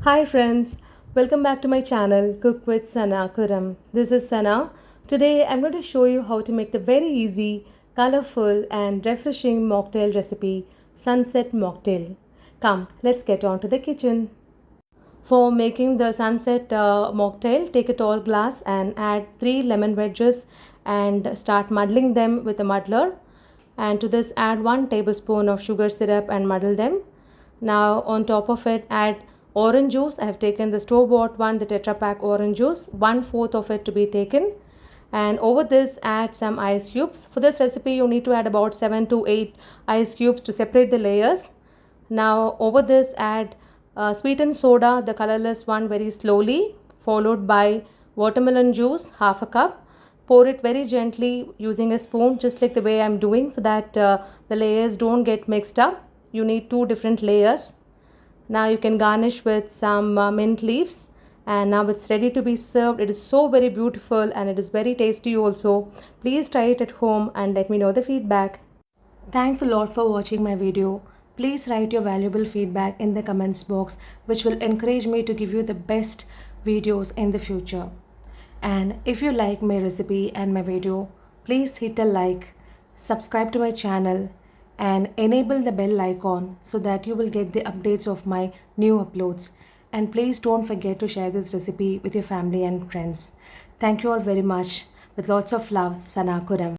Hi friends, welcome back to my channel Cook with Sanakhuram. This is Sana. Today I'm going to show you how to make the very easy, colorful and refreshing mocktail recipe, Sunset Mocktail. Come, let's get on to the kitchen. For making the sunset mocktail, take a tall glass and add 3 lemon wedges and start muddling them with a muddler. And to this add 1 tablespoon of sugar syrup and muddle them. Now on top of it add orange juice. I have taken the store-bought one, the Tetra Pak orange juice, 1/4 of it to be taken. And over this add some ice cubes. For this recipe you need to add about 7 to 8 ice cubes to separate the layers. Now over this add sweetened soda, the colorless one, very slowly, followed by watermelon juice, half a cup. Pour it very gently using a spoon, just like the way I'm doing, so that the layers don't get mixed up. You need 2 different layers. Now you can garnish with some mint leaves, and now it's ready to be served. It is so very beautiful and it is very tasty also. Please try it at home and let me know the feedback. Thanks a lot for watching my video. Please write your valuable feedback in the comments box, which will encourage me to give you the best videos in the future. And if you like my recipe and my video, please hit a like, subscribe to my channel and enable the bell icon so that you will get the updates of my new uploads. And please don't forget to share this recipe with your family and friends. Thank you all very much. With lots of love, Sanakhuram.